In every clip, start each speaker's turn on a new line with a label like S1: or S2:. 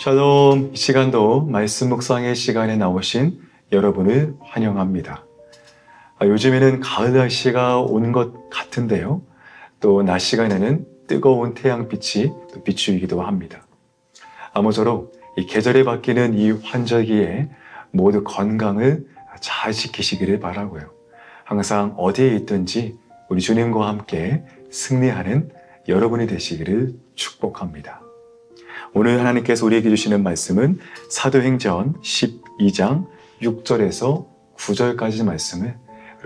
S1: 샬롬, 이 시간도 말씀 묵상의 시간에 나오신 여러분을 환영합니다. 요즘에는 가을 날씨가 온 것 같은데요. 또 낮 시간에는 뜨거운 태양빛이 또 비추이기도 합니다. 아무쪼록 이 계절이 바뀌는 이 환절기에 모두 건강을 잘 지키시기를 바라고요. 항상 어디에 있든지 우리 주님과 함께 승리하는 여러분이 되시기를 축복합니다. 오늘 하나님께서 우리에게 주시는 말씀은 사도행전 12장 6절에서 9절까지 말씀을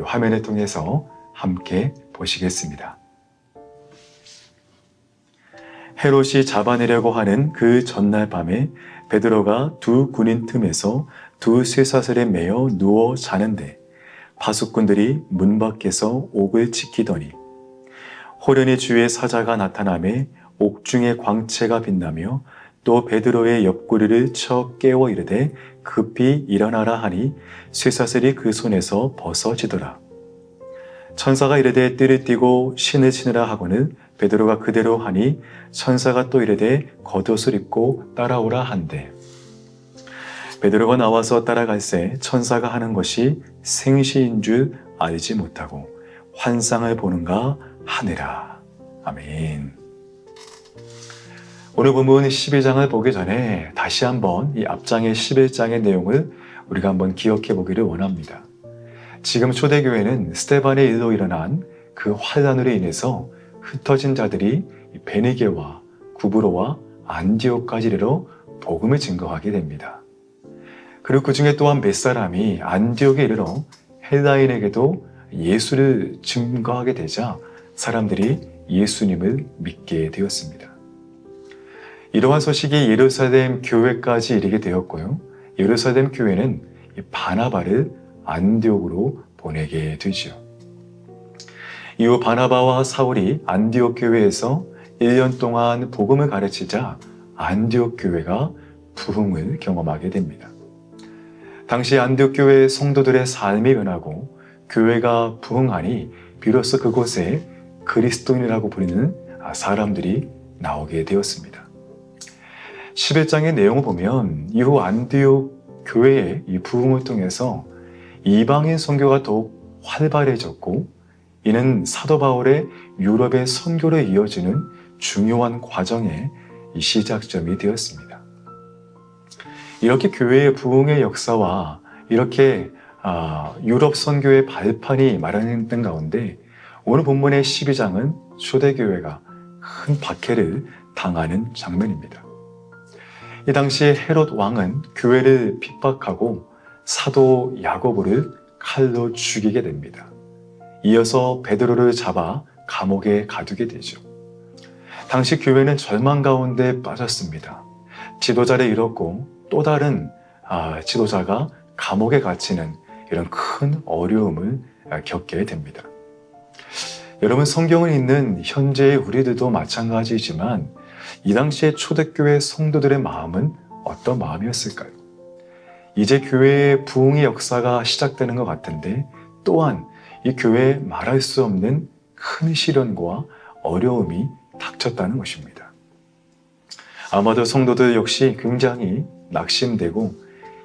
S1: 화면을 통해서 함께 보시겠습니다. 헤롯이 잡아내려고 하는 그 전날 밤에 베드로가 두 군인 틈에서 두 쇠사슬에 매여 누워 자는데 파수꾼들이 문 밖에서 옥을 지키더니 호련히 주의 사자가 나타나매 옥중의 광채가 빛나며 또 베드로의 옆구리를 쳐 깨워 이르되 급히 일어나라 하니 쇠사슬이 그 손에서 벗어지더라. 천사가 이르되 띠를 띠고 신을 신으라 하고는 베드로가 그대로 하니 천사가 또 이르되 겉옷을 입고 따라오라 한대. 베드로가 나와서 따라갈새 천사가 하는 것이 생시인 줄 알지 못하고 환상을 보는가 하니라. 아멘. 오늘 본문 12장을 보기 전에 다시 한번 이 앞장의 11장의 내용을 우리가 한번 기억해 보기를 원합니다. 지금 초대교회는 스데반의 일로 일어난 그 환란으로 인해서 흩어진 자들이 베니게와 구브로와 안디옥까지 이르러 복음을 증거하게 됩니다. 그리고 그 중에 또한 몇 사람이 안디옥에 이르러 헬라인에게도 예수를 증거하게 되자 사람들이 예수님을 믿게 되었습니다. 이러한 소식이 예루살렘 교회까지 이르게 되었고요. 예루살렘 교회는 바나바를 안디옥으로 보내게 되죠. 이후 바나바와 사울이 안디옥 교회에서 1년 동안 복음을 가르치자 안디옥 교회가 부흥을 경험하게 됩니다. 당시 안디옥 교회 성도들의 삶이 변하고 교회가 부흥하니 비로소 그곳에 그리스도인이라고 부르는 사람들이 나오게 되었습니다. 11장의 내용을 보면 이후 안디옥 교회의 이 부흥을 통해서 이방인 선교가 더욱 활발해졌고 이는 사도 바울의 유럽의 선교로 이어지는 중요한 과정의 시작점이 되었습니다. 이렇게 교회의 부흥의 역사와 이렇게 유럽 선교의 발판이 마련된 가운데 오늘 본문의 12장은 초대교회가 큰 박해를 당하는 장면입니다. 이 당시 헤롯 왕은 교회를 핍박하고 사도 야고보를 칼로 죽이게 됩니다. 이어서 베드로를 잡아 감옥에 가두게 되죠. 당시 교회는 절망 가운데 빠졌습니다. 지도자를 잃었고 또 다른 지도자가 감옥에 갇히는 이런 큰 어려움을 겪게 됩니다. 여러분, 성경을 읽는 현재의 우리들도 마찬가지이지만 이 당시의 초대교회 성도들의 마음은 어떤 마음이었을까요? 이제 교회의 부흥의 역사가 시작되는 것 같은데 또한 이 교회에 말할 수 없는 큰 시련과 어려움이 닥쳤다는 것입니다. 아마도 성도들 역시 굉장히 낙심되고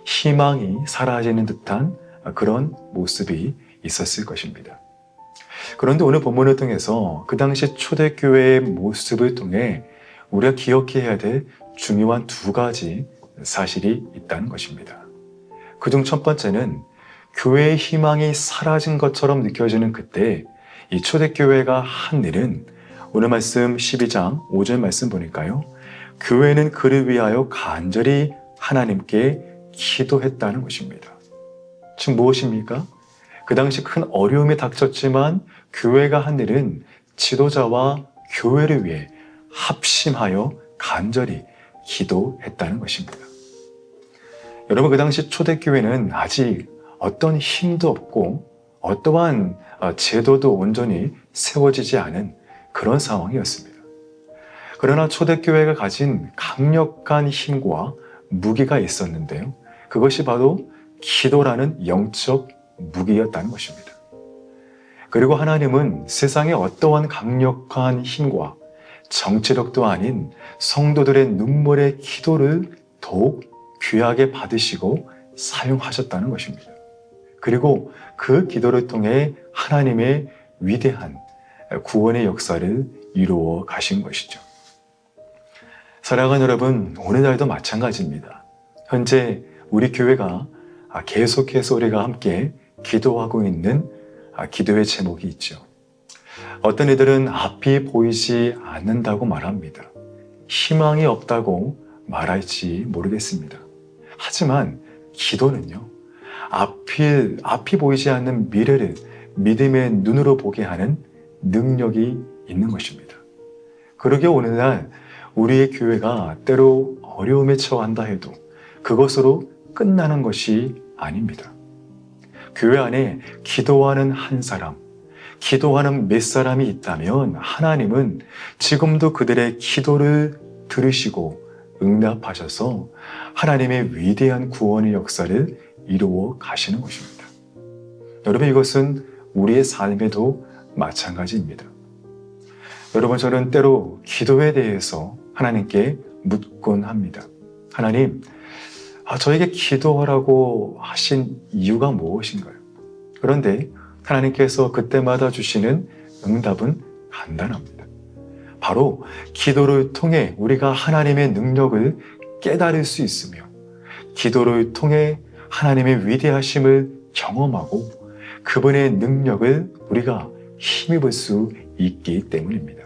S1: 희망이 사라지는 듯한 그런 모습이 있었을 것입니다. 그런데 오늘 본문을 통해서 그 당시 초대교회의 모습을 통해 우리가 기억해야 될 중요한 두 가지 사실이 있다는 것입니다. 그중 첫 번째는 교회의 희망이 사라진 것처럼 느껴지는 그때 이 초대교회가 한 일은 오늘 말씀 12장 5절 말씀 보니까요. 교회는 그를 위하여 간절히 하나님께 기도했다는 것입니다. 즉 무엇입니까? 그 당시 큰 어려움이 닥쳤지만 교회가 한 일은 지도자와 교회를 위해 합심하여 간절히 기도했다는 것입니다. 여러분, 그 당시 초대교회는 아직 어떤 힘도 없고 어떠한 제도도 온전히 세워지지 않은 그런 상황이었습니다. 그러나 초대교회가 가진 강력한 힘과 무기가 있었는데요. 그것이 바로 기도라는 영적 무기였다는 것입니다. 그리고 하나님은 세상의 어떠한 강력한 힘과 정치력도 아닌 성도들의 눈물의 기도를 더욱 귀하게 받으시고 사용하셨다는 것입니다. 그리고 그 기도를 통해 하나님의 위대한 구원의 역사를 이루어 가신 것이죠. 사랑하는 여러분, 오늘날도 마찬가지입니다. 현재 우리 교회가 계속해서 우리가 함께 기도하고 있는 기도의 제목이 있죠. 어떤 이들은 앞이 보이지 않는다고 말합니다. 희망이 없다고 말할지 모르겠습니다. 하지만 기도는요, 앞이 보이지 않는 미래를 믿음의 눈으로 보게 하는 능력이 있는 것입니다. 그러게 오늘날 우리의 교회가 때로 어려움에 처한다 해도 그것으로 끝나는 것이 아닙니다. 교회 안에 기도하는 한 사람, 기도하는 몇 사람이 있다면 하나님은 지금도 그들의 기도를 들으시고 응답하셔서 하나님의 위대한 구원의 역사를 이루어 가시는 것입니다. 여러분, 이것은 우리의 삶에도 마찬가지입니다. 여러분, 저는 때로 기도에 대해서 하나님께 묻곤 합니다. 하나님, 저에게 기도하라고 하신 이유가 무엇인가요? 그런데 하나님께서 그때마다 주시는 응답은 간단합니다. 바로 기도를 통해 우리가 하나님의 능력을 깨달을 수 있으며 기도를 통해 하나님의 위대하심을 경험하고 그분의 능력을 우리가 힘입을 수 있기 때문입니다.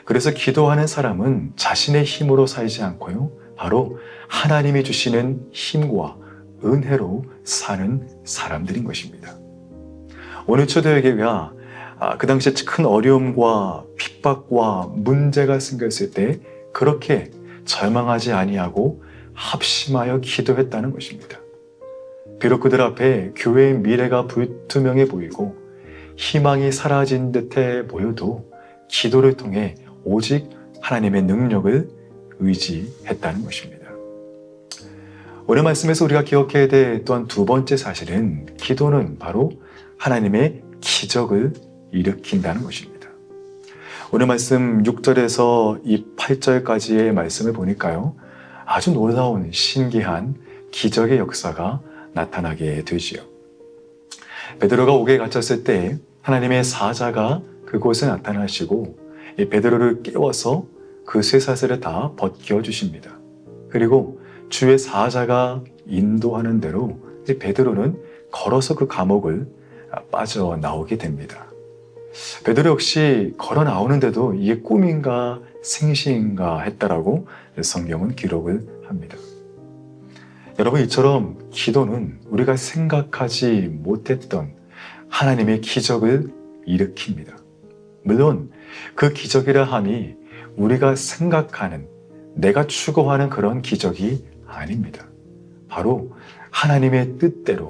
S1: 그래서 기도하는 사람은 자신의 힘으로 살지 않고요, 바로 하나님이 주시는 힘과 은혜로 사는 사람들인 것입니다. 오늘 초대교회가 그 당시에 큰 어려움과 핍박과 문제가 생겼을 때 그렇게 절망하지 아니하고 합심하여 기도했다는 것입니다. 비록 그들 앞에 교회의 미래가 불투명해 보이고 희망이 사라진 듯해 보여도 기도를 통해 오직 하나님의 능력을 의지했다는 것입니다. 오늘 말씀에서 우리가 기억해야 될 또한 두 번째 사실은 기도는 바로 하나님의 기적을 일으킨다는 것입니다. 오늘 말씀 6절에서 이 8절까지의 말씀을 보니까요, 아주 놀라운 신기한 기적의 역사가 나타나게 되지요. 베드로가 옥에 갇혔을 때 하나님의 사자가 그곳에 나타나시고 이 베드로를 깨워서 그 쇠사슬을 다 벗겨 주십니다. 그리고 주의 사자가 인도하는 대로 베드로는 걸어서 그 감옥을 빠져나오게 됩니다. 베드로 역시 걸어 나오는데도 이게 꿈인가 생시인가 했다라고 성경은 기록을 합니다. 여러분, 이처럼 기도는 우리가 생각하지 못했던 하나님의 기적을 일으킵니다. 물론 그 기적이라 함이 우리가 생각하는, 내가 추구하는 그런 기적이 아닙니다. 바로 하나님의 뜻대로,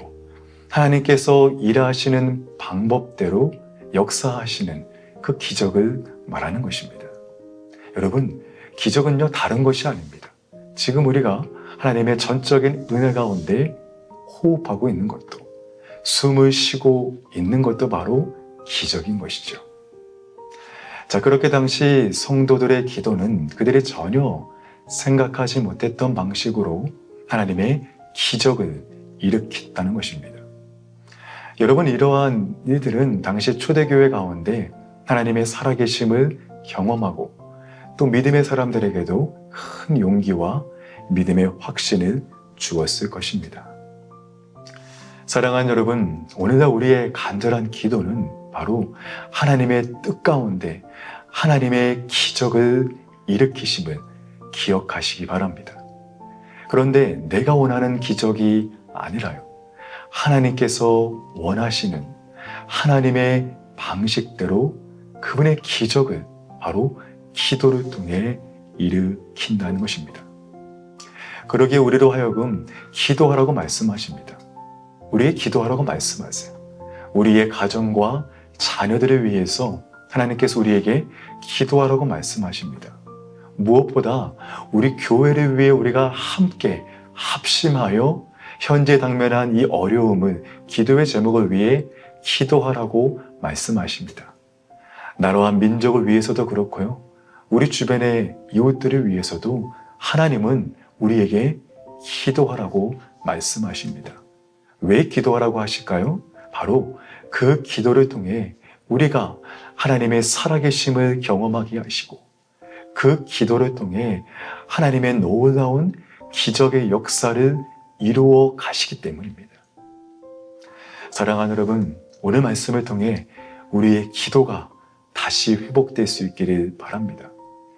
S1: 하나님께서 일하시는 방법대로 역사하시는 그 기적을 말하는 것입니다. 여러분, 기적은요, 다른 것이 아닙니다. 지금 우리가 하나님의 전적인 은혜 가운데 호흡하고 있는 것도, 숨을 쉬고 있는 것도 바로 기적인 것이죠. 자, 그렇게 당시 성도들의 기도는 그들이 전혀 생각하지 못했던 방식으로 하나님의 기적을 일으켰다는 것입니다. 여러분, 이러한 일들은 당시 초대교회 가운데 하나님의 살아계심을 경험하고 또 믿음의 사람들에게도 큰 용기와 믿음의 확신을 주었을 것입니다. 사랑하는 여러분, 오늘날 우리의 간절한 기도는 바로 하나님의 뜻 가운데 하나님의 기적을 일으키심을 기억하시기 바랍니다. 그런데 내가 원하는 기적이 아니라요, 하나님께서 원하시는 하나님의 방식대로 그분의 기적을 바로 기도를 통해 일으킨다는 것입니다. 그러기에 우리로 하여금 기도하라고 말씀하십니다. 우리의 기도하라고 말씀하세요. 우리의 가정과 자녀들을 위해서 하나님께서 우리에게 기도하라고 말씀하십니다. 무엇보다 우리 교회를 위해 우리가 함께 합심하여 현재 당면한 이 어려움을, 기도의 제목을 위해 기도하라고 말씀하십니다. 나라와 민족을 위해서도 그렇고요, 우리 주변의 이웃들을 위해서도 하나님은 우리에게 기도하라고 말씀하십니다. 왜 기도하라고 하실까요? 바로 그 기도를 통해 우리가 하나님의 살아계심을 경험하게 하시고 그 기도를 통해 하나님의 놀라운 기적의 역사를 이루어 가시기 때문입니다. 사랑하는 여러분, 오늘 말씀을 통해 우리의 기도가 다시 회복될 수 있기를 바랍니다.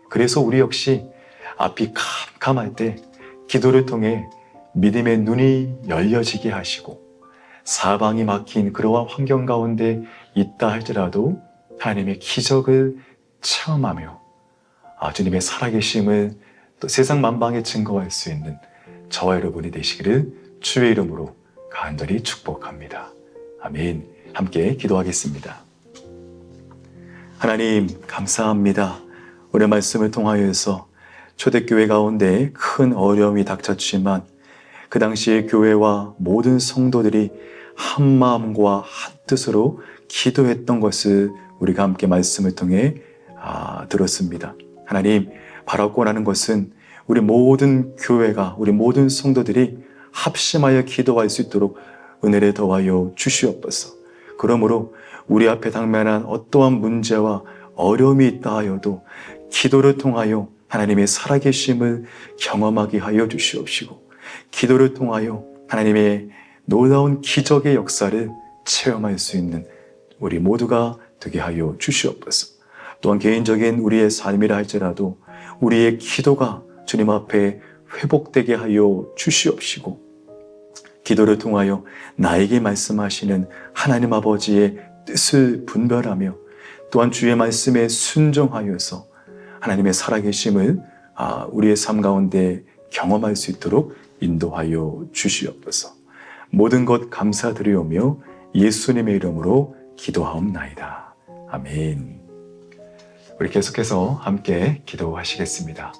S1: 그래서 우리 역시 앞이 캄캄할 때 기도를 통해 믿음의 눈이 열려지게 하시고 사방이 막힌 그러한 환경 가운데 있다 할지라도 하나님의 기적을 체험하며 주님의 살아계심을 또 세상 만방에 증거할 수 있는 저와 여러분이 되시기를 주의 이름으로 간절히 축복합니다. 아멘. 함께 기도하겠습니다. 하나님 감사합니다. 오늘 말씀을 통하여서 초대교회 가운데 큰 어려움이 닥쳤지만 그 당시에 교회와 모든 성도들이 한 마음과 한 뜻으로 기도했던 것을 우리가 함께 말씀을 통해 들었습니다. 하나님, 바라고 하는 것은 우리 모든 교회가, 우리 모든 성도들이 합심하여 기도할 수 있도록 은혜를 더하여 주시옵소서. 그러므로 우리 앞에 당면한 어떠한 문제와 어려움이 있다 하여도 기도를 통하여 하나님의 살아계심을 경험하게 하여 주시옵시고 기도를 통하여 하나님의 놀라운 기적의 역사를 체험할 수 있는 우리 모두가 되게 하여 주시옵소서. 또한 개인적인 우리의 삶이라 할지라도 우리의 기도가 주님 앞에 회복되게 하여 주시옵시고 기도를 통하여 나에게 말씀하시는 하나님 아버지의 뜻을 분별하며 또한 주의 말씀에 순종하여서 하나님의 살아계심을 우리의 삶 가운데 경험할 수 있도록 인도하여 주시옵소서. 모든 것 감사드리오며 예수님의 이름으로 기도하옵나이다. 아멘. 우리 계속해서 함께 기도하시겠습니다.